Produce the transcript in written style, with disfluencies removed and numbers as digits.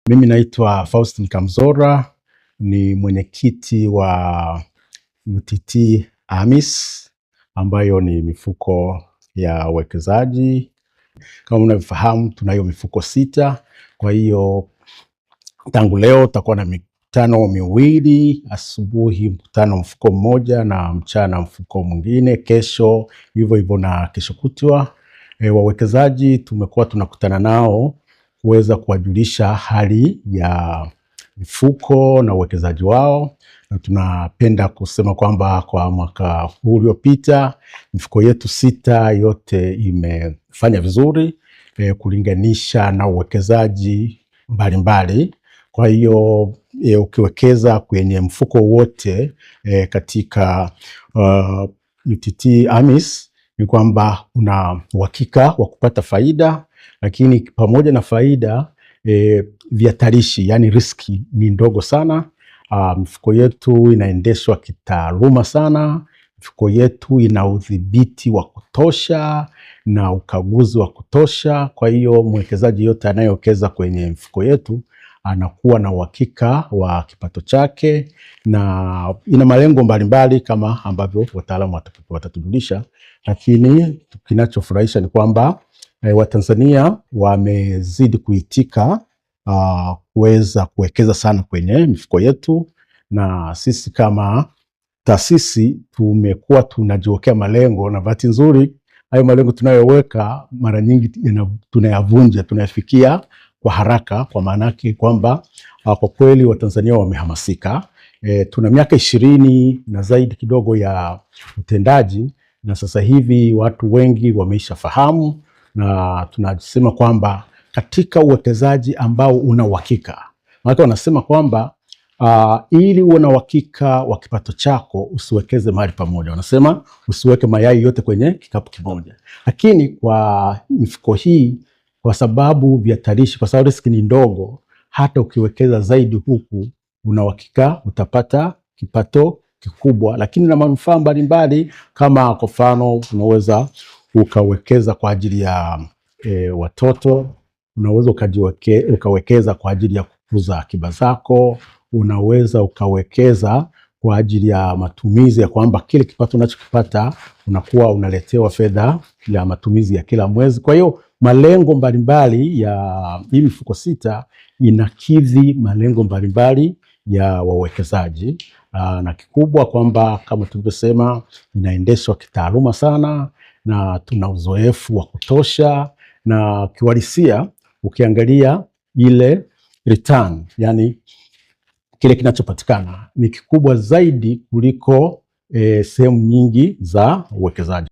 Mimi naitwa Faustin Kamzora, ni mwenyekiti wa UTT AMIS ambayo ni mifuko ya uwekezaji. Kama unavyofahamu, tunayo mifuko 6. Kwa hiyo tangu leo tutakuwa na mikutano miwili, asubuhi mkutano mfuko mmoja na mchana mfuko mwingine, kesho hivyo hivyo na kesho kutwa. Wawekezaji tumekuwa tunakutana nao kuweza kuwajulisha hali ya mifuko na uwekezaji wao, na tunapenda kusema kwamba kwa mwaka huu uliopita mifuko yetu 6 yote imefanya vizuri kulinganisha na uwekezaji mbalimbali. Kwa hiyo ukiwekeza kwenye mfuko wote katika UTT AMIS ni kwamba una uhakika wa kupata faida, lakini pamoja na faida vihatarishi, yani riski ni ndogo sana. Mifuko yetu inaendeshwa kitaaluma sana. Mifuko yetu ina udhibiti wa kutosha na ukaguzi wa kutosha. Kwa hiyo mwekezaji yote anayewekeza kwenye mifuko yetu anakuwa na uhakika wa kipato chake, na ina malengo mbalimbali kama ambavyo wataalamu watatujulisha. Lakini kinachofurahisha ni kwamba Watanzania wamezidi kuitika kuweza kuwekeza sana kwenye mifuko yetu, na sisi kama taasisi tumekuwa tunajiwekea malengo, na bahati nzuri hayo malengo tunayoweka mara nyingi tunayavunja, tunayafikia kwa haraka, kwa maana yake kwamba kwa kweli Watanzania wamehamasika. Tuna miaka 20 na zaidi kidogo ya utendaji, na sasa hivi watu wengi wameisha fahamu, na tunasema kwamba katika uwekezaji ambao una uhakika, maana wanasema kwamba ili uwe na uhakika wa kipato chako usiwekeze mahali pamoja. Wanasema usiweke mayai yote kwenye kikapu kimoja. Lakini kwa mifuko hii, kwa sababu vihatarishi, kwa sababu riski ni ndogo, hata ukiwekeza zaidi huku una uhakika utapata kipato kikubwa, lakini na manufaa mbalimbali. Kama kwa mfano unaweza ukawekeza kwa ajili ya watoto, unaweza ukawekeza kwa ajili ya kukuza akiba zako, unaweza ukawekeza kwa ajili ya matumizi ya kwamba kile kipato unachokipata unakuwa unaletewa fedha ya matumizi ya kila mwezi. Kwa hiyo malengo mbalimbali ya hii mifuko 6 inakidhi malengo mbalimbali ya wawekezaji, na kikubwa kwamba kama tulivyosema inaendeshwa kitaaluma sana, na tuna uzoefu wa kutosha, na kiuhalisia ukiangalia ile return, yani kile kinachopatikana ni kikubwa zaidi kuliko sehemu nyingi za uwekezaji.